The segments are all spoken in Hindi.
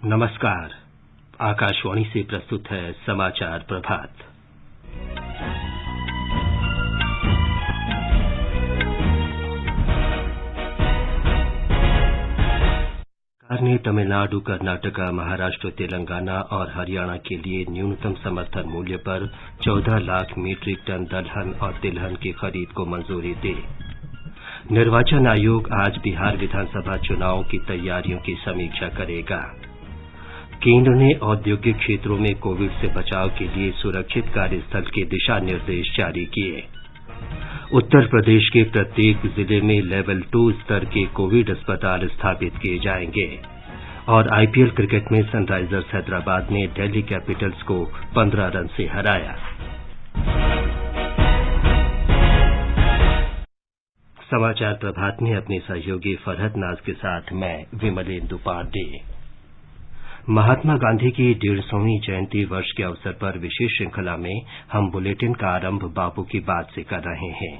नमस्कार। आकाशवाणी से प्रस्तुत है समाचार प्रभात। सरकार ने तमिलनाडु, कर्नाटका, महाराष्ट्र, तेलंगाना और हरियाणा के लिए न्यूनतम समर्थन मूल्य पर 14 लाख मीट्रिक टन दलहन और तिलहन की खरीद को मंजूरी दी। निर्वाचन आयोग आज बिहार विधानसभा चुनाव की तैयारियों की समीक्षा करेगा। केंद्र ने औद्योगिक क्षेत्रों में कोविड से बचाव के लिए सुरक्षित कार्यस्थल के दिशा निर्देश जारी किए। उत्तर प्रदेश के प्रत्येक जिले में लेवल 2 स्तर के कोविड अस्पताल स्थापित किए जाएंगे। और आईपीएल क्रिकेट में सनराइजर्स हैदराबाद ने दिल्ली कैपिटल्स को 15 रन से हराया। समाचार प्रभात में अपने सहयोगी फरहत नाज के साथ मैं विमलेंदु पांडे। महात्मा गांधी की 150वीं जयंती वर्ष के अवसर पर विशेष श्रृंखला में हम बुलेटिन का आरंभ बापू की बात से कर रहे हैं।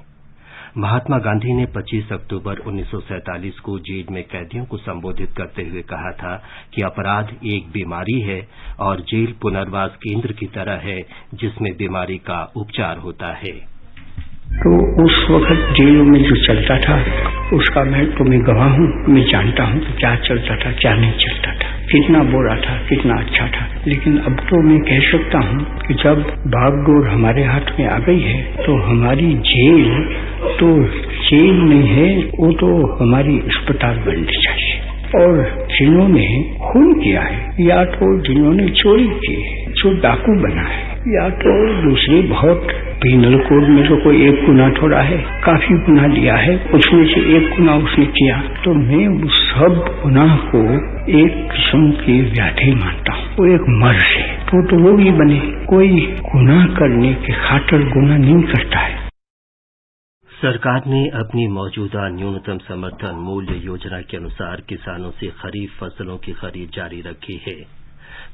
महात्मा गांधी ने 25 अक्टूबर 1947 को जेल में कैदियों को संबोधित करते हुए कहा था कि अपराध एक बीमारी है और जेल पुनर्वास केंद्र की तरह है जिसमें बीमारी का उपचार होता है। तो उस वक्त जेलों में जो चलता था उसका मैं तुम्हें गवाह हूँ। मैं जानता हूँ कि क्या चलता था, क्या नहीं चलता था, कितना बुरा था, कितना अच्छा था। लेकिन अब तो मैं कह सकता हूँ कि जब बागडोर हमारे हाथ में आ गई है तो हमारी जेल तो जेल नहीं है, वो तो हमारी अस्पताल बननी चाहिए। और जिन्होंने खून किया है या तो जिन्होंने चोरी की है, जो डाकू बना है, या तो दूसरे बहुत पीनल कोड में तो कोई एक गुना थोड़ा है, काफी गुना लिया है, उसमें से एक गुना उसने किया, तो मैं उस सब गुनाह को एक किस्म की व्याधि मानता हूँ। वो एक मर्ज है, तो रोगी बने। कोई गुनाह करने के खातिर गुनाह नहीं करता है। सरकार ने अपनी मौजूदा न्यूनतम समर्थन मूल्य योजना के अनुसार किसानों से खरीफ फसलों की खरीद जारी रखी है।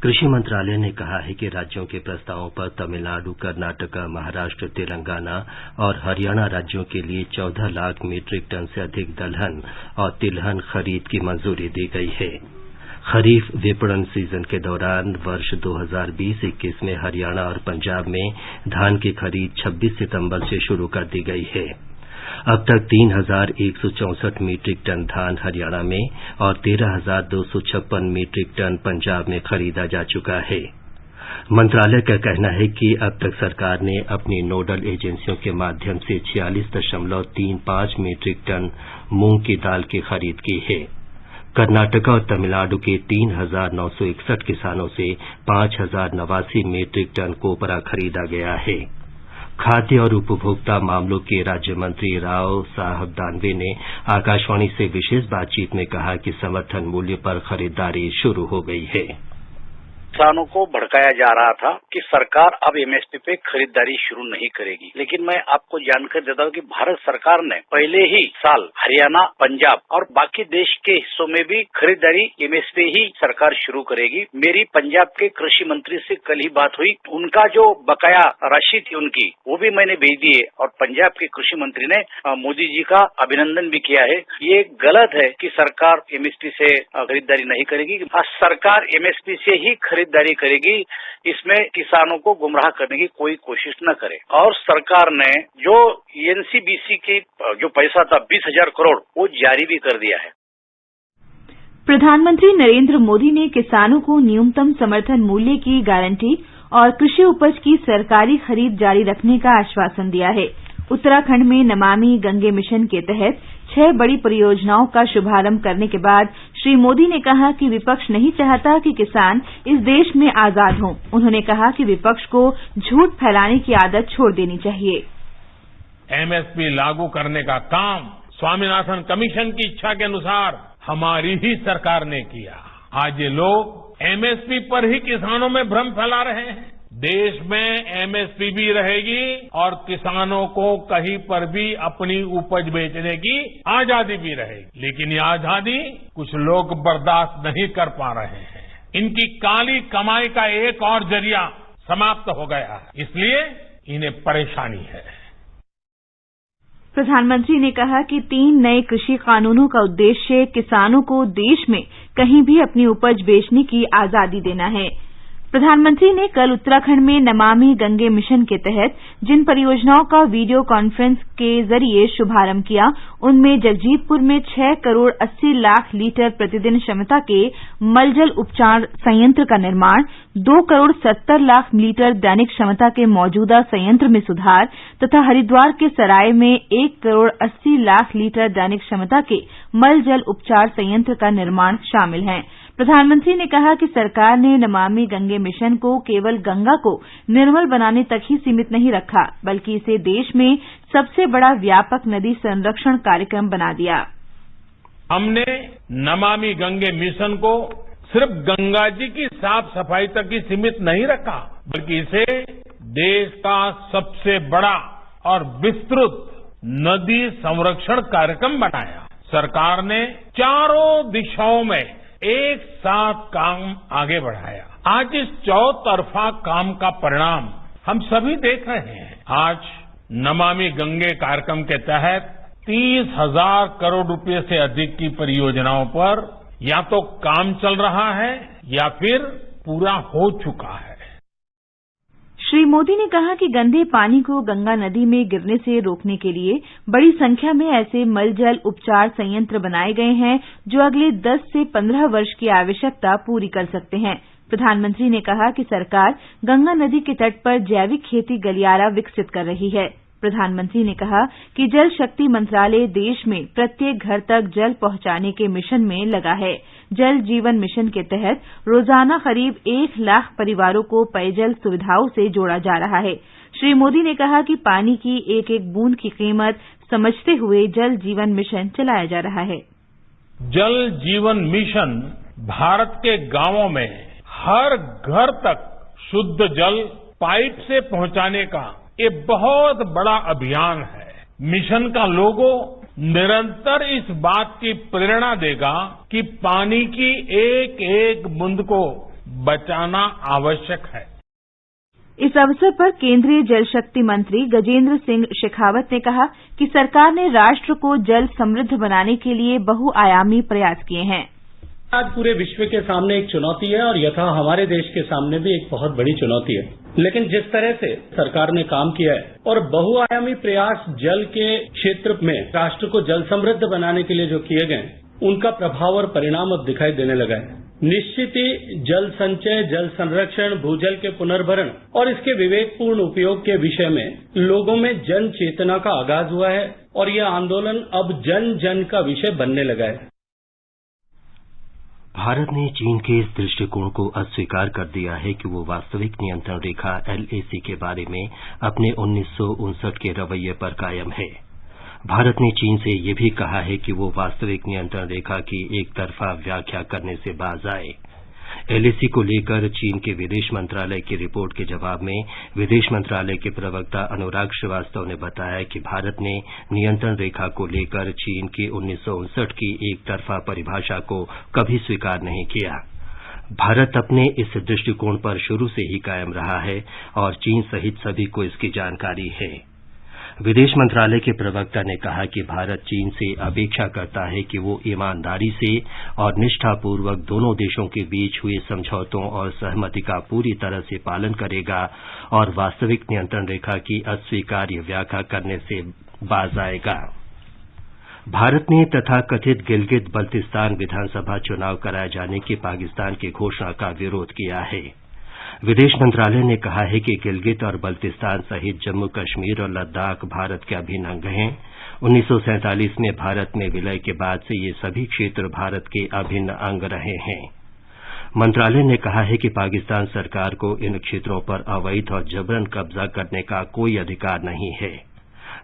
कृषि मंत्रालय ने कहा है कि राज्यों के प्रस्तावों पर तमिलनाडु, कर्नाटका, महाराष्ट्र, तेलंगाना और हरियाणा राज्यों के लिए 14 लाख मीट्रिक टन से अधिक दलहन और तिलहन खरीद की मंजूरी दी गई है। खरीफ विपणन सीजन के दौरान वर्ष 2020-21 में हरियाणा और पंजाब में धान की खरीद 26 सितंबर से शुरू कर दी गई है। अब तक 3,164 मीट्रिक टन धान हरियाणा में और 13,256 मीट्रिक टन पंजाब में खरीदा जा चुका है। मंत्रालय का कहना है कि अब तक सरकार ने अपनी नोडल एजेंसियों के माध्यम से 46.35 मीट्रिक टन मूंग की दाल की खरीद की है। कर्नाटका और तमिलनाडु के 3,961 किसानों से 5,089 मीट्रिक टन कोपरा खरीदा गया है। खाद्य और उपभोक्ता मामलों के राज्य मंत्री राव साहब दानवे ने आकाशवाणी से विशेष बातचीत में कहा कि समर्थन मूल्य पर खरीदारी शुरू हो गई है। किसानों को भड़काया जा रहा था कि सरकार अब एमएसपी पे खरीदारी शुरू नहीं करेगी, लेकिन मैं आपको जानकारी देता हूं कि भारत सरकार ने पहले ही साल हरियाणा, पंजाब और बाकी देश के हिस्सों में भी खरीदारी एमएसपी ही सरकार शुरू करेगी। मेरी पंजाब के कृषि मंत्री से कल ही बात हुई, उनका जो बकाया राशि थी उनकी वो भी मैंने भेज दी है और पंजाब के कृषि मंत्री ने मोदी जी का अभिनंदन भी किया है। ये गलत है कि सरकार एमएसपी से खरीदारी नहीं करेगी। सरकार एमएसपी से ही खरीदारी करेगी, इसमें किसानों को गुमराह करने की कोई कोशिश न करे। और सरकार ने जो एनसीबीसी की जो पैसा था 20,000 करोड़ वो जारी भी कर दिया है। प्रधानमंत्री नरेंद्र मोदी ने किसानों को न्यूनतम समर्थन मूल्य की गारंटी और कृषि उपज की सरकारी खरीद जारी रखने का आश्वासन दिया है। उत्तराखंड में नमामि गंगे मिशन के तहत 6 बड़ी परियोजनाओं का शुभारंभ करने के बाद श्री मोदी ने कहा कि विपक्ष नहीं चाहता कि किसान इस देश में आजाद हों। उन्होंने कहा कि विपक्ष को झूठ फैलाने की आदत छोड़ देनी चाहिए। एमएसपी लागू करने का काम स्वामीनाथन कमीशन की इच्छा के अनुसार हमारी ही सरकार ने किया। आज ये लोग एमएसपी पर ही किसानों में भ्रम फैला रहे हैं। देश में एमएसपी भी रहेगी और किसानों को कहीं पर भी अपनी उपज बेचने की आजादी भी रहेगी, लेकिन ये आजादी कुछ लोग बर्दाश्त नहीं कर पा रहे हैं। इनकी काली कमाई का एक और जरिया समाप्त हो गया है, इसलिए इन्हें परेशानी है। प्रधानमंत्री ने कहा कि 3 नए कृषि कानूनों का उद्देश्य किसानों को देश में कहीं भी अपनी उपज बेचने की आजादी देना है। प्रधानमंत्री ने कल उत्तराखंड में नमामि गंगे मिशन के तहत जिन परियोजनाओं का वीडियो कॉन्फ्रेंस के जरिए शुभारंभ किया, उनमें जगजीतपुर में 6 करोड़ 80 लाख लीटर प्रतिदिन क्षमता के मलजल उपचार संयंत्र का निर्माण, 2 करोड़ 70 लाख लीटर दैनिक क्षमता के मौजूदा संयंत्र में सुधार तथा हरिद्वार के सराय में 1 करोड़ 80 लाख लीटर दैनिक क्षमता के मलजल उपचार संयंत्र का निर्माण शामिल हैं। प्रधानमंत्री ने कहा कि सरकार ने नमामि गंगे मिशन को केवल गंगा को निर्मल बनाने तक ही सीमित नहीं रखा, बल्कि इसे देश में सबसे बड़ा व्यापक नदी संरक्षण कार्यक्रम बना दिया। हमने नमामि गंगे मिशन को सिर्फ गंगा जी की साफ सफाई तक ही सीमित नहीं रखा, बल्कि इसे देश का सबसे बड़ा और विस्तृत नदी संरक्षण कार्यक्रम बनाया। सरकार ने चारों दिशाओं में एक साथ काम आगे बढ़ाया। आज इस चौतरफा काम का परिणाम हम सभी देख रहे हैं। आज नमामि गंगे कार्यक्रम के तहत 30,000 करोड़ रुपए से अधिक की परियोजनाओं पर या तो काम चल रहा है या फिर पूरा हो चुका है। श्री मोदी ने कहा कि गंदे पानी को गंगा नदी में गिरने से रोकने के लिए बड़ी संख्या में ऐसे मलजल उपचार संयंत्र बनाए गए हैं जो अगले 10 से 15 वर्ष की आवश्यकता पूरी कर सकते हैं। प्रधानमंत्री ने कहा कि सरकार गंगा नदी के तट पर जैविक खेती गलियारा विकसित कर रही है। प्रधानमंत्री ने कहा कि जल शक्ति मंत्रालय देश में प्रत्येक घर तक जल पहुंचाने के मिशन में लगा है। जल जीवन मिशन के तहत रोजाना करीब 1 लाख परिवारों को पेयजल सुविधाओं से जोड़ा जा रहा है। श्री मोदी ने कहा कि पानी की एक एक बूंद की कीमत समझते हुए जल जीवन मिशन चलाया जा रहा है। जल जीवन मिशन भारत के गांवों में हर घर तक शुद्ध जल पाइप से पहुंचाने का ये बहुत बड़ा अभियान है। मिशन का लोगो निरंतर इस बात की प्रेरणा देगा कि पानी की एक एक बूंद को बचाना आवश्यक है। इस अवसर पर केंद्रीय जल शक्ति मंत्री गजेंद्र सिंह शेखावत ने कहा कि सरकार ने राष्ट्र को जल समृद्ध बनाने के लिए बहुआयामी प्रयास किए हैं। आज पूरे विश्व के सामने एक चुनौती है और यथा हमारे देश के सामने भी एक बहुत बड़ी चुनौती है, लेकिन जिस तरह से सरकार ने काम किया है और बहुआयामी प्रयास जल के क्षेत्र में राष्ट्र को जल समृद्ध बनाने के लिए जो किए गए, उनका प्रभाव और परिणाम अब दिखाई देने लगा है। निश्चित ही जल संचय, जल संरक्षण, भूजल के पुनर्भरण और इसके विवेकपूर्ण उपयोग के विषय में लोगों में जन चेतना का आगाज हुआ है और यह आंदोलन अब जन जन का विषय बनने लगा है। भारत ने चीन के इस दृष्टिकोण को अस्वीकार कर दिया है कि वो वास्तविक नियंत्रण रेखा LAC के बारे में अपने 1959 के रवैये पर कायम है। भारत ने चीन से ये भी कहा है कि वो वास्तविक नियंत्रण रेखा की एक तरफा व्याख्या करने से बाज आए। LAC को लेकर चीन के विदेश मंत्रालय की रिपोर्ट के जवाब में विदेश मंत्रालय के प्रवक्ता अनुराग श्रीवास्तव ने बताया कि भारत ने नियंत्रण रेखा को लेकर चीन की 1959 की एक तरफा परिभाषा को कभी स्वीकार नहीं किया। भारत अपने इस दृष्टिकोण पर शुरू से ही कायम रहा है और चीन सहित सभी को इसकी जानकारी है। विदेश मंत्रालय के प्रवक्ता ने कहा कि भारत चीन से अपेक्षा करता है कि वो ईमानदारी से और निष्ठापूर्वक दोनों देशों के बीच हुए समझौतों और सहमति का पूरी तरह से पालन करेगा और वास्तविक नियंत्रण रेखा की अस्वीकार्य व्याख्या करने से बाज आएगा। भारत ने तथाकथित गिलगित बल्तिस्तान विधानसभा चुनाव कराए जाने की पाकिस्तान की घोषणा का विरोध किया है। विदेश मंत्रालय ने कहा है कि गिलगित और बल्तिस्तान सहित जम्मू कश्मीर और लद्दाख भारत के अभिन्न अंग हैं। 1947 में भारत में विलय के बाद से ये सभी क्षेत्र भारत के अभिन्न अंग रहे हैं। मंत्रालय ने कहा है कि पाकिस्तान सरकार को इन क्षेत्रों पर अवैध और जबरन कब्जा करने का कोई अधिकार नहीं है।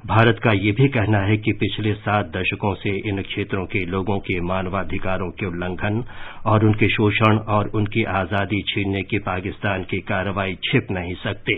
भारत का ये भी कहना है कि पिछले 7 दशकों से इन क्षेत्रों के लोगों के मानवाधिकारों के उल्लंघन और उनके शोषण और उनकी आजादी छीनने की पाकिस्तान की कार्रवाई छिप नहीं सकते।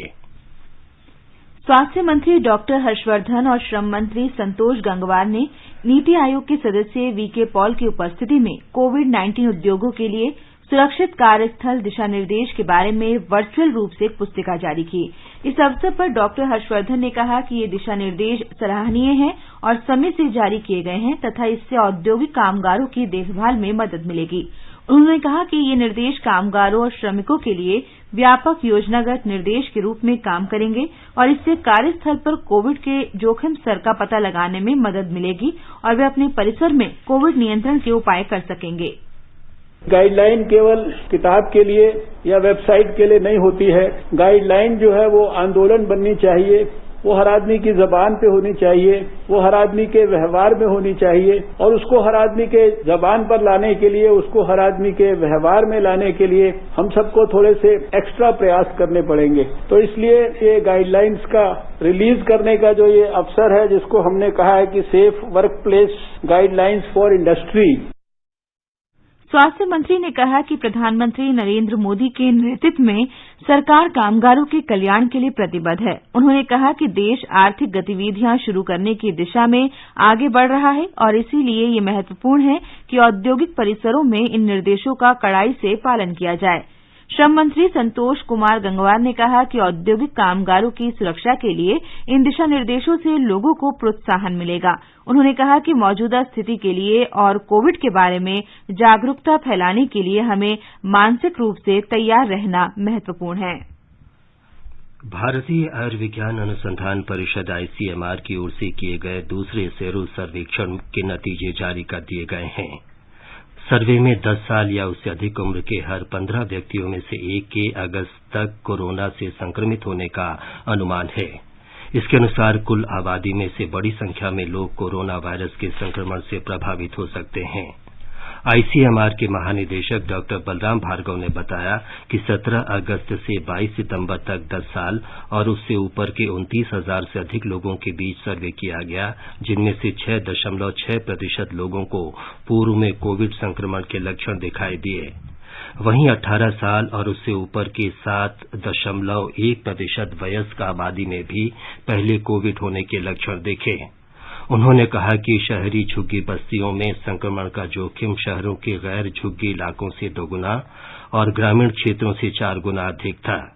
स्वास्थ्य मंत्री डॉक्टर हर्षवर्धन और श्रम मंत्री संतोष गंगवार ने नीति आयोग के सदस्य वीके पॉल की उपस्थिति में कोविड-19 उद्योगों के लिए सुरक्षित कार्यस्थल दिशा निर्देश के बारे में वर्चुअल रूप से एक पुस्तिका जारी की। इस अवसर पर डॉक्टर हर्षवर्धन ने कहा कि ये दिशा निर्देश सराहनीय हैं और समय से जारी किए गए हैं तथा इससे औद्योगिक कामगारों की देखभाल में मदद मिलेगी। उन्होंने कहा कि ये निर्देश कामगारों और श्रमिकों के लिए व्यापक योजनागत निर्देश के रूप में काम करेंगे और इससे कार्यस्थल पर कोविड के जोखिम स्तर का पता लगाने में मदद मिलेगी और वे अपने परिसर में कोविड नियंत्रण के उपाय कर सकेंगे। गाइडलाइन केवल किताब के लिए या वेबसाइट के लिए नहीं होती है। गाइडलाइन जो है वो आंदोलन बननी चाहिए, वो हर आदमी की जबान पे होनी चाहिए, वो हर आदमी के व्यवहार में होनी चाहिए और उसको हर आदमी के जबान पर लाने के लिए, उसको हर आदमी के व्यवहार में लाने के लिए हम सबको थोड़े से एक्स्ट्रा प्रयास करने पड़ेंगे। तो इसलिए ये गाइडलाइंस का रिलीज करने का जो ये अवसर है, जिसको हमने कहा है कि safe work place guidelines for industry. स्वास्थ्य मंत्री ने कहा कि प्रधानमंत्री नरेंद्र मोदी के नेतृत्व में सरकार कामगारों के कल्याण के लिए प्रतिबद्ध है। उन्होंने कहा कि देश आर्थिक गतिविधियां शुरू करने की दिशा में आगे बढ़ रहा है और इसीलिए ये महत्वपूर्ण है कि औद्योगिक परिसरों में इन निर्देशों का कड़ाई से पालन किया जाए। श्रम मंत्री संतोष कुमार गंगवार ने कहा कि औद्योगिक कामगारों की सुरक्षा के लिए इन दिशा निर्देशों से लोगों को प्रोत्साहन मिलेगा। उन्होंने कहा कि मौजूदा स्थिति के लिए और कोविड के बारे में जागरूकता फैलाने के लिए हमें मानसिक रूप से तैयार रहना महत्वपूर्ण है। भारतीय आयुर्विज्ञान अनुसंधान परिषद आईसीएमआर की ओर से किए गए दूसरे सेरो सर्वेक्षण के नतीजे जारी कर दिए गए हैं। सर्वे में 10 साल या उससे अधिक उम्र के हर 15 व्यक्तियों में से एक के अगस्त तक कोरोना से संक्रमित होने का अनुमान है। इसके अनुसार कुल आबादी में से बड़ी संख्या में लोग कोरोना वायरस के संक्रमण से प्रभावित हो सकते हैं। आईसीएमआर के महानिदेशक डॉक्टर बलराम भार्गव ने बताया कि 17 अगस्त से 22 सितंबर तक 10 साल और उससे ऊपर के 29,000 से अधिक लोगों के बीच सर्वे किया गया, जिनमें से 6.6% लोगों को पूर्व में कोविड संक्रमण के लक्षण दिखाई दिए। वहीं 18 साल और उससे ऊपर के 7.1% वयस्क आबादी में भी पहले कोविड होने के लक्षण दिखे। उन्होंने कहा कि शहरी झुग्गी बस्तियों में संक्रमण का जोखिम शहरों के गैर झुग्गी इलाकों से 2 गुना और ग्रामीण क्षेत्रों से 4 गुना अधिक था।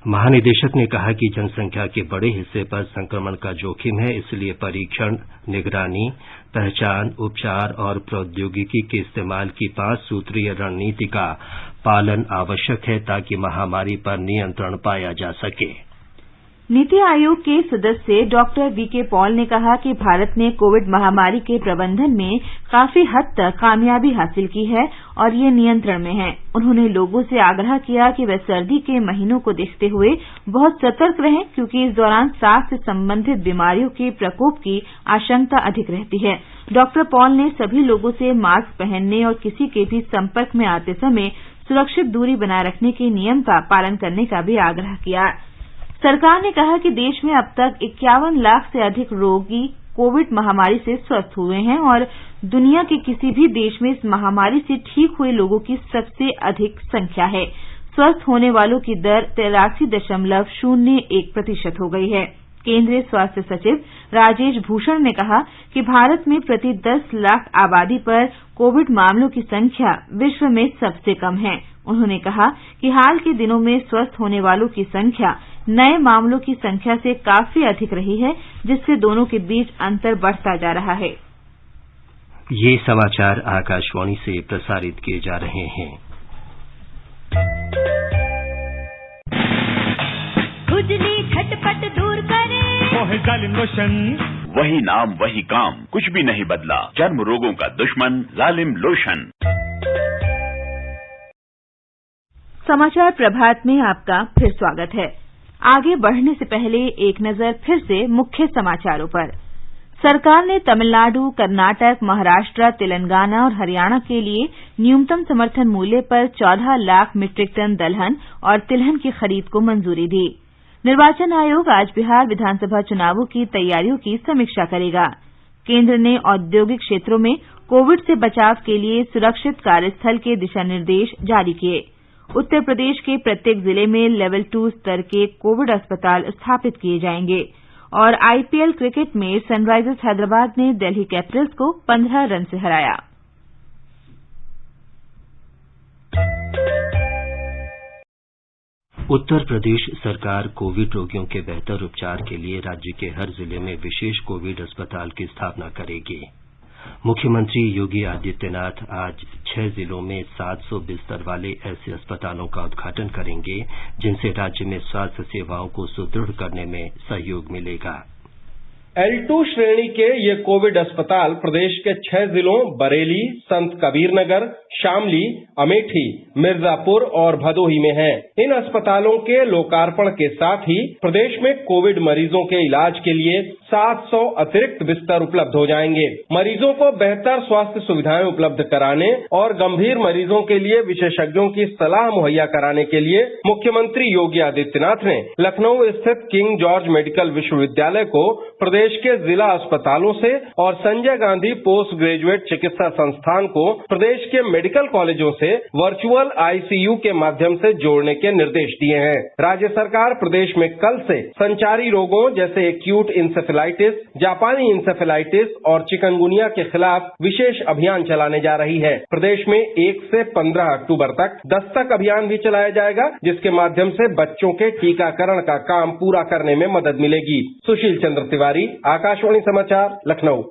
महानिदेशक ने कहा कि जनसंख्या के बड़े हिस्से पर संक्रमण का जोखिम है, इसलिए परीक्षण, निगरानी, पहचान, उपचार और प्रौद्योगिकी के इस्तेमाल की 5 सूत्रीय रणनीति का पालन आवश्यक है ताकि महामारी पर नियंत्रण पाया जा सके। नीति आयोग के सदस्य डॉक्टर वीके पॉल ने कहा कि भारत ने कोविड महामारी के प्रबंधन में काफी हद तक कामयाबी हासिल की है और ये नियंत्रण में है। उन्होंने लोगों से आग्रह किया कि वे सर्दी के महीनों को देखते हुए बहुत सतर्क रहें, क्योंकि इस दौरान सांस से संबंधित बीमारियों के प्रकोप की आशंका अधिक रहती है। डॉक्टर पॉल ने सभी लोगों से मास्क पहनने और किसी के भी संपर्क में आते समय सुरक्षित दूरी बनाए रखने के नियम का पालन करने का भी आग्रह किया। सरकार ने कहा कि देश में अब तक 51 लाख से अधिक रोगी कोविड महामारी से स्वस्थ हुए हैं और दुनिया के किसी भी देश में इस महामारी से ठीक हुए लोगों की सबसे अधिक संख्या है। स्वस्थ होने वालों की दर 83.01% हो गई है। केंद्रीय स्वास्थ्य सचिव राजेश भूषण ने कहा कि भारत में प्रति 10 लाख आबादी पर कोविड मामलों की संख्या विश्व में सबसे कम है। उन्होंने कहा कि हाल के दिनों में स्वस्थ होने वालों की संख्या नए मामलों की संख्या से काफी अधिक रही है, जिससे दोनों के बीच अंतर बढ़ता जा रहा है। ये समाचार आकाशवाणी से प्रसारित किए जा रहे हैं। खुजली झटपट दूर करे, जालिम लोशन, वही नाम वही काम, कुछ भी नहीं बदला। चर्म रोगों का दुश्मन जालिम लोशन। समाचार प्रभात में आपका फिर स्वागत है। आगे बढ़ने से पहले एक नजर फिर से मुख्य समाचारों पर। सरकार ने तमिलनाडु, कर्नाटक, महाराष्ट्र, तेलंगाना और हरियाणा के लिए न्यूनतम समर्थन मूल्य पर 14 लाख मीट्रिक टन दलहन और तिलहन की खरीद को मंजूरी दी। निर्वाचन आयोग आज बिहार विधानसभा चुनावों की तैयारियों की समीक्षा करेगा। केंद्र ने औद्योगिक क्षेत्रों में कोविड से बचाव के लिए सुरक्षित कार्यस्थल के दिशा निर्देश जारी किए। उत्तर प्रदेश के प्रत्येक जिले में लेवल 2 स्तर के कोविड अस्पताल स्थापित किए जाएंगे और आईपीएल क्रिकेट में सनराइजर्स हैदराबाद ने दिल्ली कैपिटल्स को 15 रन से हराया। उत्तर प्रदेश सरकार कोविड रोगियों के बेहतर उपचार के लिए राज्य के हर जिले में विशेष कोविड अस्पताल की स्थापना करेगी। मुख्यमंत्री योगी आदित्यनाथ आज 6 जिलों में 700 बिस्तर वाले ऐसे अस्पतालों का उद्घाटन करेंगे जिनसे राज्य में स्वास्थ्य सेवाओं को सुदृढ़ करने में सहयोग मिलेगा। L2 श्रेणी के ये कोविड अस्पताल प्रदेश के 6 जिलों बरेली, संत कबीरनगर, शामली, अमेठी, मिर्जापुर और भदोही में हैं। इन अस्पतालों के लोकार्पण के साथ ही प्रदेश में कोविड मरीजों के इलाज के लिए 700 अतिरिक्त बिस्तर उपलब्ध हो जाएंगे। मरीजों को बेहतर स्वास्थ्य सुविधाएं उपलब्ध कराने और गंभीर मरीजों के लिए विशेषज्ञों की सलाह मुहैया कराने के लिए मुख्यमंत्री योगी आदित्यनाथ ने लखनऊ स्थित किंग जॉर्ज मेडिकल विश्वविद्यालय को प्रदेश के जिला अस्पतालों से और संजय गांधी पोस्ट ग्रेजुएट चिकित्सा संस्थान को प्रदेश के मेडिकल कॉलेजों से वर्चुअल आईसीयू के माध्यम से जोड़ने के निर्देश दिए हैं। राज्य सरकार प्रदेश में कल से संचारी रोगों जैसे एक्यूट इंसेफेलाइटिस, जापानी इंसेफेलाइटिस और चिकनगुनिया के खिलाफ विशेष अभियान चलाने जा रही है। प्रदेश में 1 से 15 अक्टूबर तक दस्तक अभियान भी चलाया जाएगा, जिसके माध्यम से बच्चों के टीकाकरण का काम पूरा करने में मदद मिलेगी। सुशील चंद्र तिवारी, आकाशवाणी समाचार, लखनऊ।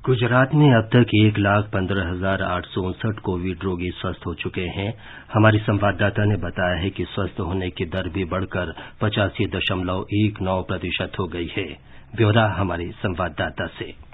गुजरात में अब तक 1,15,859 कोविड रोगी स्वस्थ हो चुके हैं। हमारी संवाददाता ने बताया है कि स्वस्थ होने की दर भी बढ़कर 85.19% हो गई है। ब्यौरा हमारे संवाददाता से।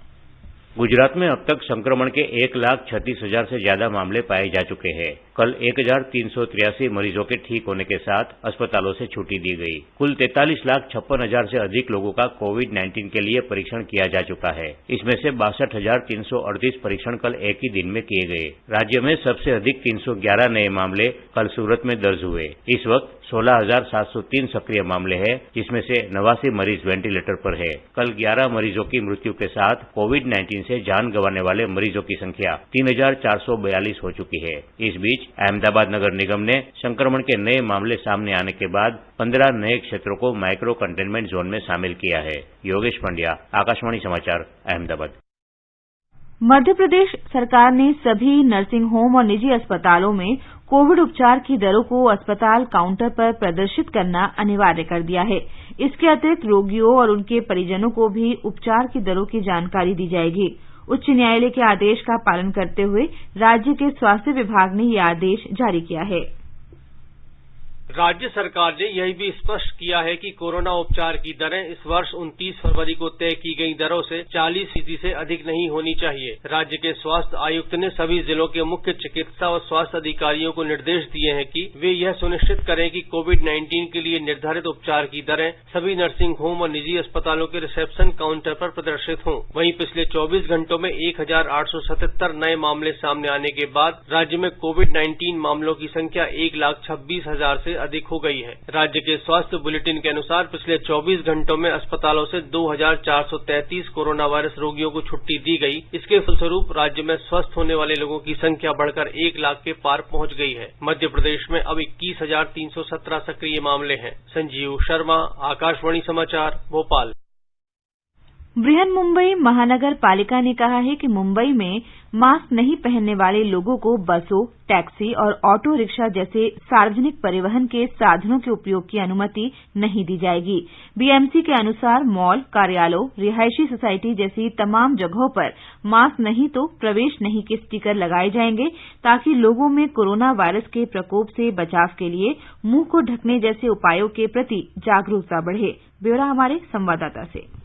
गुजरात में अब तक संक्रमण के 1,36,000 से ज्यादा मामले पाए जा चुके हैं। कल 1,383 मरीजों के ठीक होने के साथ अस्पतालों से छुट्टी दी गई। कुल 43,56,000 से अधिक लोगों का कोविड-19 के लिए परीक्षण किया जा चुका है। इसमें से 62,338 परीक्षण कल एक ही दिन में किए गए। राज्य में सबसे अधिक 311 नए मामले कल सूरत में दर्ज हुए। इस वक्त 16,703 सक्रिय मामले हैं, जिसमें से 89 मरीज वेंटिलेटर पर है। कल 11 मरीजों की मृत्यु के साथ कोविड-19 से जान गंवाने वाले मरीजों की संख्या 3,442 हो चुकी है। इस बीच अहमदाबाद नगर निगम ने संक्रमण के नए मामले सामने आने के बाद 15 नए क्षेत्रों को माइक्रो कंटेनमेंट जोन में शामिल किया है। योगेश पंड्या, आकाशवाणी समाचार, अहमदाबाद। मध्य प्रदेश सरकार ने सभी नर्सिंग होम और निजी अस्पतालों में कोविड उपचार की दरों को अस्पताल काउंटर पर प्रदर्शित करना अनिवार्य कर दिया है। इसके अतिरिक्त रोगियों और उनके परिजनों को भी उपचार की दरों की जानकारी दी जाएगी। उच्च न्यायालय के आदेश का पालन करते हुए राज्य के स्वास्थ्य विभाग ने यह आदेश जारी किया है। राज्य सरकार ने यह भी स्पष्ट किया है कि कोरोना उपचार की दरें इस वर्ष 29 फरवरी को तय की गई दरों से 40% से अधिक नहीं होनी चाहिए। राज्य के स्वास्थ्य आयुक्त ने सभी जिलों के मुख्य चिकित्सा और स्वास्थ्य अधिकारियों को निर्देश दिए हैं कि वे यह सुनिश्चित करें कि कोविड-19 के लिए निर्धारित उपचार की दरें सभी नर्सिंग होम और निजी अस्पतालों के रिसेप्शन काउंटर पर प्रदर्शित हों। वहीं पिछले 24 घंटों में 1,877 नए मामले सामने आने के बाद राज्य में कोविड-19 मामलों की संख्या 1,26,000 से अधिक हो गई है। राज्य के स्वास्थ्य बुलेटिन के अनुसार पिछले 24 घंटों में अस्पतालों से 2,433 कोरोना वायरस रोगियों को छुट्टी दी गई। इसके फलस्वरूप राज्य में स्वस्थ होने वाले लोगों की संख्या बढ़कर 1 लाख के पार पहुंच गई है। मध्य प्रदेश में अब 21,317 सक्रिय मामले हैं। संजीव शर्मा, आकाशवाणी समाचार, भोपाल। बृहन्मुंबई महानगर पालिका ने कहा है कि मुंबई में मास्क नहीं पहनने वाले लोगों को बसों, टैक्सी और ऑटो रिक्शा जैसे सार्वजनिक परिवहन के साधनों के उपयोग की अनुमति नहीं दी जाएगी। बीएमसी के अनुसार मॉल, कार्यालयों, रिहायशी सोसाइटी जैसी तमाम जगहों पर मास्क नहीं तो प्रवेश नहीं के स्टीकर लगाए जाएंगे, ताकि लोगों में कोरोना वायरस के प्रकोप से बचाव के लिए मुंह को ढकने जैसे उपायों के प्रति जागरूकता बढ़े। ब्यौरा हमारे संवाददाता से।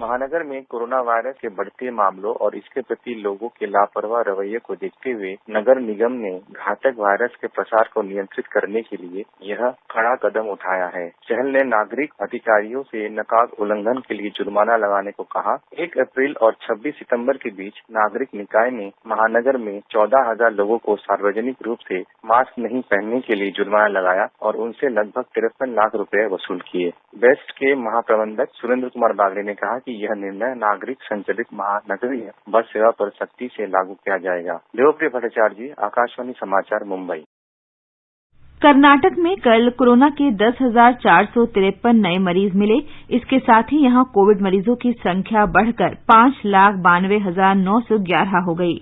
महानगर में कोरोना वायरस के बढ़ते मामलों और इसके प्रति लोगों के लापरवाह रवैये को देखते हुए नगर निगम ने घातक वायरस के प्रसार को नियंत्रित करने के लिए यह कड़ा कदम उठाया है। चहल ने नागरिक अधिकारियों से नकाब उल्लंघन के लिए जुर्माना लगाने को कहा। 1 अप्रैल और 26 सितंबर के बीच नागरिक निकाय ने महानगर में 14,000 लोगों को सार्वजनिक रूप से मास्क नहीं पहनने के लिए जुर्माना लगाया और उनसे लगभग 53 लाख रुपए वसूल किए। बेस्ट के महाप्रबंधक सुरेंद्र कुमार बागड़े ने कहा कि यह निर्णय नागरिक संचालित महानगरीय बस सेवा पर सख्ती से लागू किया जाएगा। देवप्रिय भट्टाचार्य जी, आकाशवाणी समाचार, मुंबई। कर्नाटक में कल कोरोना के 10,453 नए मरीज मिले। इसके साथ ही यहां कोविड मरीजों की संख्या बढ़कर 5,92,911 हो गई।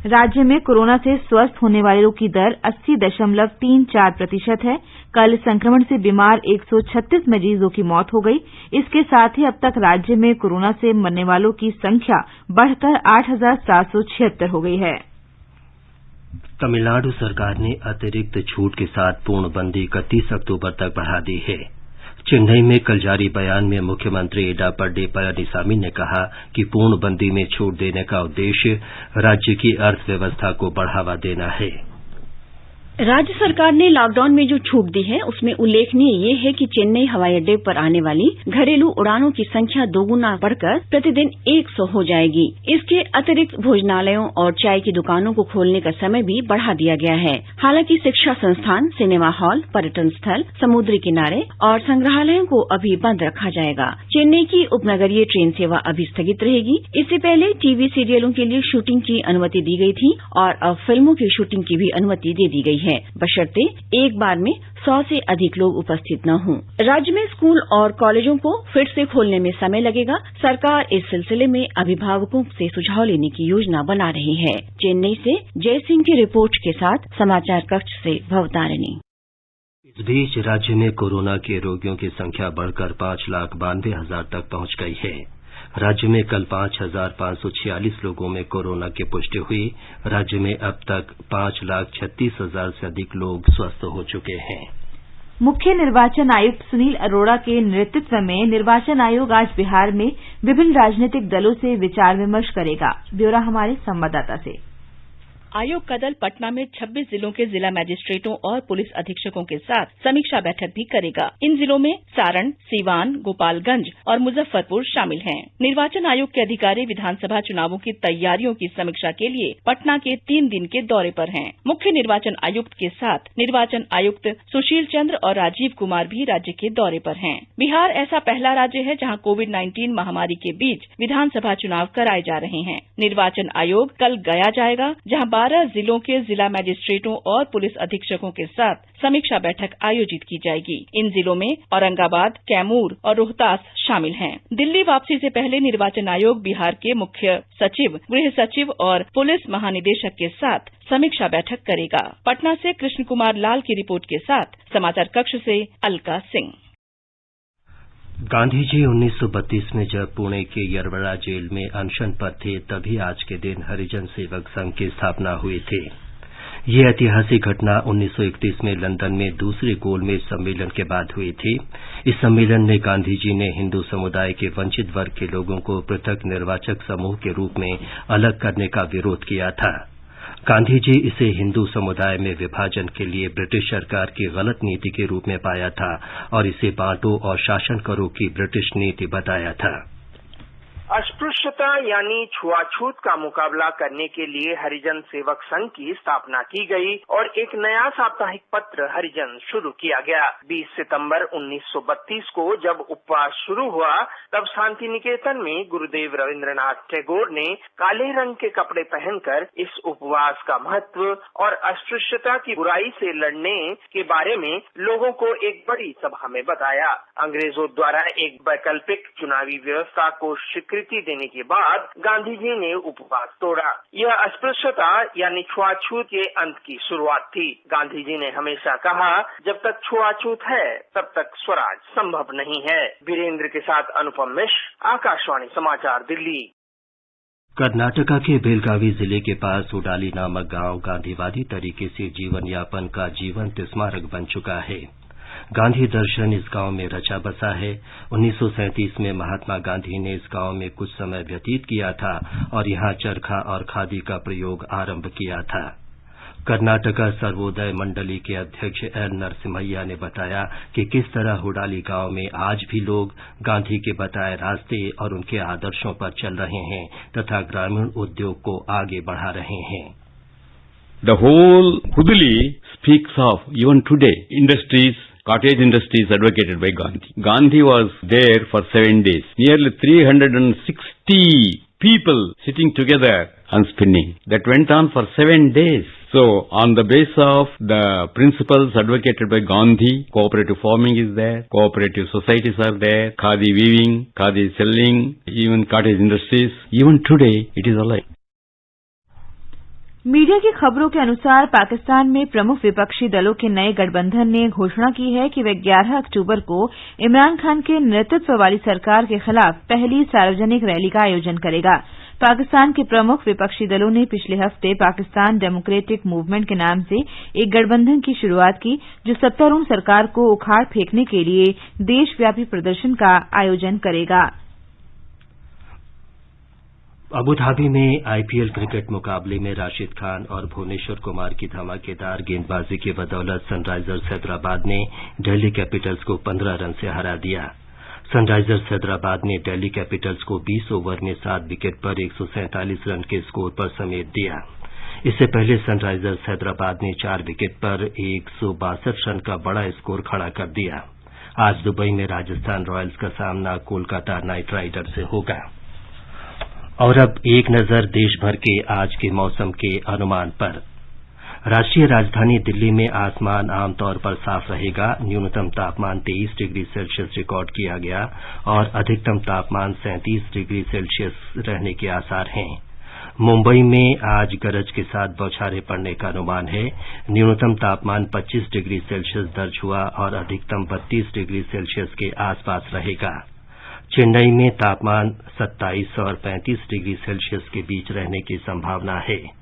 राज्य में कोरोना से स्वस्थ होने वालों की दर 80.34% है। कल संक्रमण से बीमार 136 मरीजों की मौत हो गई। इसके साथ ही अब तक राज्य में कोरोना से मरने वालों की संख्या बढ़कर 8,776 हो गई है। तमिलनाडु सरकार ने अतिरिक्त छूट के साथ पूर्णबंदी 31 अक्टूबर तक बढ़ा दी है। चेन्नई में कल जारी बयान में मुख्यमंत्री एडापड्डी पळनिसामी ने कहा कि पूर्णबंदी में छूट देने का उद्देश्य राज्य की अर्थव्यवस्था को बढ़ावा देना है। राज्य सरकार ने लॉकडाउन में जो छूट दी है उसमें उल्लेखनीय ये है कि चेन्नई हवाई अड्डे पर आने वाली घरेलू उड़ानों की संख्या दोगुना बढ़कर प्रतिदिन 100 हो जाएगी। इसके अतिरिक्त भोजनालयों और चाय की दुकानों को खोलने का समय भी बढ़ा दिया गया है। हालांकि शिक्षा संस्थान, सिनेमा हॉल, पर्यटन स्थल, समुद्री किनारे और संग्रहालयों को अभी बंद रखा जाएगा। चेन्नई की उपनगरीय ट्रेन सेवा अभी स्थगित रहेगी। इससे पहले टीवी सीरियलों के लिए शूटिंग की अनुमति दी गई थी और अब फिल्मों की शूटिंग की भी अनुमति दे दी गई है, बशर्ते एक बार में 100 से अधिक लोग उपस्थित न हों। राज्य में स्कूल और कॉलेजों को फिर से खोलने में समय लगेगा। सरकार इस सिलसिले में अभिभावकों से सुझाव लेने की योजना बना रही है। चेन्नई से जय सिंह की रिपोर्ट के साथ समाचार कक्ष से भवतारिणी। इस बीच राज्य में कोरोना के रोगियों की संख्या बढ़कर 5,92,000 तक पहुंच गई है। राज्य में कल 5,546 लोगों में कोरोना की पुष्टि हुई। राज्य में अब तक 5,36,000 से अधिक लोग स्वस्थ हो चुके हैं। मुख्य निर्वाचन आयुक्त सुनील अरोड़ा के नेतृत्व में निर्वाचन आयोग आज बिहार में विभिन्न राजनीतिक दलों से विचार विमर्श करेगा। ब्यौरा हमारे संवाददाता से। आयोग का दल पटना में 26 जिलों के जिला मजिस्ट्रेटों और पुलिस अधीक्षकों के साथ समीक्षा बैठक भी करेगा। इन जिलों में सारण, सीवान, गोपालगंज और मुजफ्फरपुर शामिल हैं। निर्वाचन आयोग के अधिकारी विधानसभा चुनावों की तैयारियों की समीक्षा के लिए पटना के 3 दिन के दौरे पर हैं। मुख्य निर्वाचन आयुक्त के साथ निर्वाचन आयुक्त सुशील चंद्र और राजीव कुमार भी राज्य के दौरे पर हैं। बिहार ऐसा पहला राज्य है जहां कोविड-19 महामारी के बीच विधानसभा चुनाव कराए जा रहे हैं। निर्वाचन आयोग कल गया जाएगा, जहां 12 जिलों के जिला मजिस्ट्रेटों और पुलिस अधीक्षकों के साथ समीक्षा बैठक आयोजित की जाएगी। इन जिलों में औरंगाबाद, कैमूर और रोहतास शामिल हैं। दिल्ली वापसी से पहले निर्वाचन आयोग बिहार के मुख्य सचिव, गृह सचिव और पुलिस महानिदेशक के साथ समीक्षा बैठक करेगा। पटना से कृष्ण कुमार लाल की रिपोर्ट के साथ समाचार कक्ष से अलका सिंह। गांधी जी 1932 में जब पुणे के यरवड़ा जेल में अनशन पर थे, तभी आज के दिन हरिजन सेवक संघ की स्थापना हुई थी। ये ऐतिहासिक घटना 1931 में लंदन में दूसरे गोलमेज सम्मेलन के बाद हुई थी। इस सम्मेलन में गांधी जी ने हिंदू समुदाय के वंचित वर्ग के लोगों को पृथक निर्वाचक समूह के रूप में अलग करने का विरोध किया था। गांधी जी इसे हिंदू समुदाय में विभाजन के लिए ब्रिटिश सरकार की गलत नीति के रूप में पाया था और इसे बांटो और शासन करो की ब्रिटिश नीति बताया था। अस्पृश्यता यानी छुआछूत का मुकाबला करने के लिए हरिजन सेवक संघ की स्थापना की गई और एक नया साप्ताहिक पत्र हरिजन शुरू किया गया। 20 सितंबर 1932 को जब उपवास शुरू हुआ, तब शांति निकेतन में गुरुदेव रविंद्रनाथ टैगोर ने काले रंग के कपड़े पहनकर इस उपवास का महत्व और अस्पृश्यता की बुराई से लड़ने के बारे में लोगों को एक बड़ी सभा में बताया। अंग्रेजों द्वारा एक वैकल्पिक चुनावी व्यवस्था को स्वीकृति देने के बाद गांधी जी ने उपवास तोड़ा। यह अस्पृश्यता यानी छुआछूत के अंत की शुरुआत थी। गांधी जी ने हमेशा कहा, जब तक छुआछूत है तब तक स्वराज संभव नहीं है। वीरेंद्र के साथ अनुपम मिश्र, आकाशवाणी समाचार, दिल्ली। कर्नाटका के बेलगावी जिले के पास उडाली नामक गांव गांधीवादी तरीके से जीवन यापन का जीवंत स्मारक बन चुका है। गांधी दर्शन इस गांव में रचा बसा है। 1937 में महात्मा गांधी ने इस गांव में कुछ समय व्यतीत किया था और यहां चरखा और खादी का प्रयोग आरंभ किया था। कर्नाटका सर्वोदय मंडली के अध्यक्ष एन नरसिम्हैया ने बताया कि किस तरह हुडाली गांव में आज भी लोग गांधी के बताए रास्ते और उनके आदर्शों पर चल रहे हैं तथा ग्रामीण उद्योग को आगे बढ़ा रहे हैं। The whole Hudli speaks of, even today, industries, cottage industries advocated by Gandhi. Gandhi was there for 7 days. Nearly 360 people sitting together and spinning. That went on for 7 days. So, on the basis of the principles advocated by Gandhi, cooperative farming is there, cooperative societies are there, khadi weaving, khadi selling, even cottage industries. Even today, it is alive. Media की खबरों के अनुसार पाकिस्तान में प्रमुख विपक्षी दलों के नए गठबंधन ने घोषणा की है कि वे 11 अक्टूबर को इमरान खान के नेतृत्व वाली सरकार के खिलाफ पहली सार्वजनिक रैली का आयोजन करेगा। पाकिस्तान के प्रमुख विपक्षी दलों ने पिछले हफ्ते पाकिस्तान डेमोक्रेटिक मूवमेंट के नाम से एक गठबंधन की शुरुआत की, जो सत्तारूढ़ सरकार को उखाड़ फेंकने के लिए देशव्यापी प्रदर्शन का आयोजन करेगा। अबुधाबी में आईपीएल क्रिकेट मुकाबले में राशिद खान और भुवनेश्वर कुमार की धमाकेदार गेंदबाजी की बदौलत सनराइजर्स हैदराबाद ने दिल्ली कैपिटल्स को 15 रन से हरा दिया। सनराइजर्स हैदराबाद ने दिल्ली कैपिटल्स को 20 ओवर में 7 विकेट पर 147 रन के स्कोर पर समेट दिया। इससे पहले सनराइजर्स हैदराबाद ने 4 विकेट पर 162 रन का बड़ा स्कोर खड़ा कर दिया। आज दुबई में राजस्थान रॉयल्स का सामना कोलकाता नाइट राइडर्स से होगा। और अब एक नजर देश भर के आज के मौसम के अनुमान पर। राष्ट्रीय राजधानी दिल्ली में आसमान आमतौर पर साफ रहेगा। न्यूनतम तापमान 23 डिग्री सेल्सियस रिकॉर्ड किया गया और अधिकतम तापमान 37 डिग्री सेल्सियस रहने के आसार हैं। मुंबई में आज गरज के साथ बौछारें पड़ने का अनुमान है। न्यूनतम तापमान 25 डिग्री सेल्सियस दर्ज हुआ और अधिकतम 32 डिग्री सेल्सियस के आसपास रहेगा। चेन्नई में तापमान 27 और 35 डिग्री सेल्सियस के बीच रहने की संभावना है।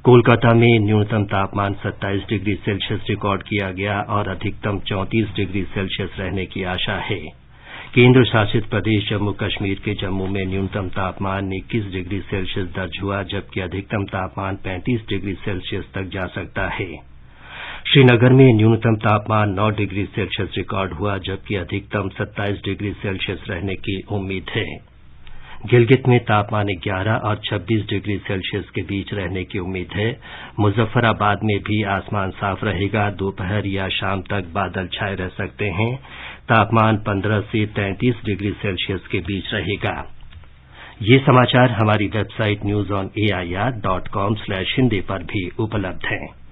कोलकाता में न्यूनतम तापमान 27 डिग्री सेल्सियस रिकॉर्ड किया गया और अधिकतम 34 डिग्री सेल्सियस रहने की आशा है। केंद्र शासित प्रदेश जम्मू कश्मीर के जम्मू में न्यूनतम तापमान 21 डिग्री सेल्सियस दर्ज हुआ, जबकि अधिकतम तापमान 35 डिग्री सेल्सियस तक जा सकता है। श्रीनगर में न्यूनतम तापमान 9 डिग्री सेल्सियस रिकॉर्ड हुआ, जबकि अधिकतम 27 डिग्री सेल्सियस रहने की उम्मीद है। गिलगित में तापमान 11 और 26 डिग्री सेल्सियस के बीच रहने की उम्मीद है। मुजफ्फराबाद में भी आसमान साफ रहेगा। दोपहर या शाम तक बादल छाए रह सकते हैं। तापमान 15 से 33 डिग्री सेल्सियस के बीच रहेगा। ये समाचार हमारी वेबसाइट newsonair.com/hindi पर भी उपलब्ध हैं।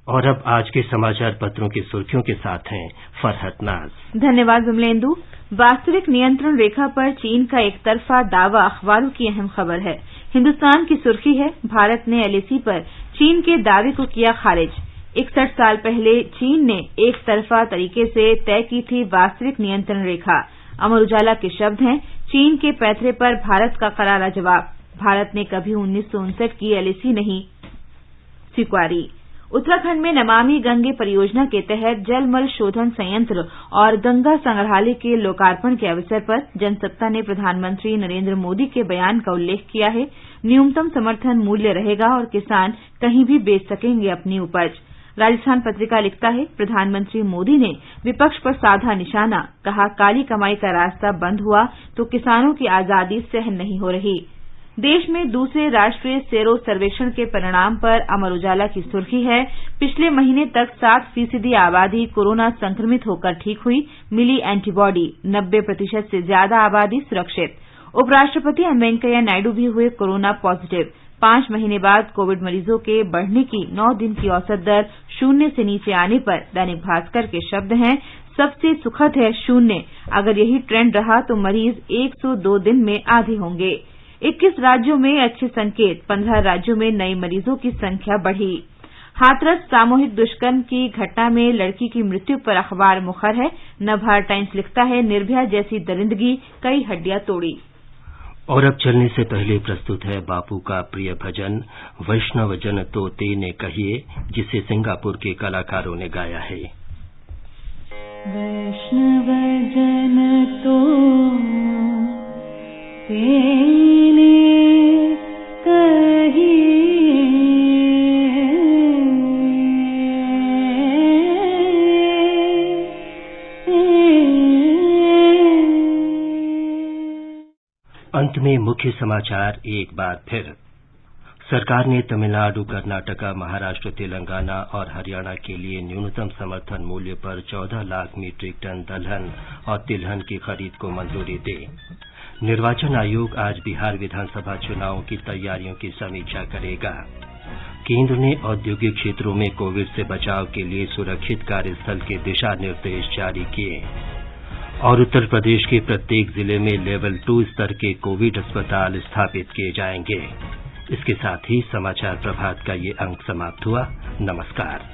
और अब आज के समाचार पत्रों की सुर्खियों के साथ हैं फरहत नाज। धन्यवाद विमलेंदु। वास्तविक नियंत्रण रेखा पर चीन का एक तरफा दावा अखबारों की अहम खबर है। हिन्दुस्तान की सुर्खी है, भारत ने एलएसी पर चीन के दावे को किया खारिज। 61 साल पहले चीन ने एक तरफा तरीके से तय की थी वास्तविक नियंत्रण रेखा। अमर उजाला के शब्द हैं, चीन के पैंतरे पर भारत का करारा जवाब। भारत ने कभी 1959 की एलएसी नहीं स्वीकारी। उत्तराखंड में नमामि गंगे परियोजना के तहत जलमल शोधन संयंत्र और गंगा संग्रहालय के लोकार्पण के अवसर पर जनसत्ता ने प्रधानमंत्री नरेंद्र मोदी के बयान का उल्लेख किया है। न्यूनतम समर्थन मूल्य रहेगा और किसान कहीं भी बेच सकेंगे अपनी उपज। राजस्थान पत्रिका लिखता है, प्रधानमंत्री मोदी ने विपक्ष पर साधा निशाना, कहा काली कमाई का रास्ता बंद हुआ तो किसानों की आजादी सहन नहीं हो रही। देश में दूसरे राष्ट्रीय सेरो सर्वेक्षण के परिणाम पर अमर उजाला की सुर्खी है, पिछले महीने तक 60% आबादी कोरोना संक्रमित होकर ठीक हुई, मिली एंटीबॉडी, 90% से ज्यादा आबादी सुरक्षित। उपराष्ट्रपति एम वेंकैया नायडू भी हुए कोरोना पॉजिटिव। 5 महीने बाद कोविड मरीजों के बढ़ने की 9 दिन की औसत दर 0 से नीचे आने पर दैनिक भास्कर के शब्द हैं, सबसे सुखद है 0। अगर यही ट्रेंड रहा तो मरीज 102 दिन में आधे होंगे। 21 राज्यों में अच्छे संकेत, 15 राज्यों में नए मरीजों की संख्या बढ़ी। हाथरस सामूहिक दुष्कर्म की घटना में लड़की की मृत्यु पर अखबार मुखर है। नवभारत टाइम्स लिखता है, निर्भया जैसी दरिंदगी कई हड्डियां तोड़ी। और अब चलने से पहले प्रस्तुत है बापू का प्रिय भजन वैष्णव जन तो तेने कहिए, जिसे सिंगापुर के कलाकारों ने गाया है। वैष्णव जन तो तेने कहिए, अंत में मुख्य समाचार एक बार फिर। सरकार ने तमिलनाडु, कर्नाटका, महाराष्ट्र, तेलंगाना और हरियाणा के लिए न्यूनतम समर्थन मूल्य पर 14 लाख मीट्रिक टन दलहन और तिलहन की खरीद को मंजूरी दी। निर्वाचन आयोग आज बिहार विधानसभा चुनावों की तैयारियों की समीक्षा करेगा। केंद्र ने औद्योगिक क्षेत्रों में कोविड से बचाव के लिए सुरक्षित कार्यस्थल के दिशा निर्देश जारी किए। और उत्तर प्रदेश के प्रत्येक जिले में लेवल 2 स्तर के कोविड अस्पताल स्थापित किए जाएंगे। इसके साथ ही समाचार प्रभात का ये अंक समाप्त हुआ। नमस्कार।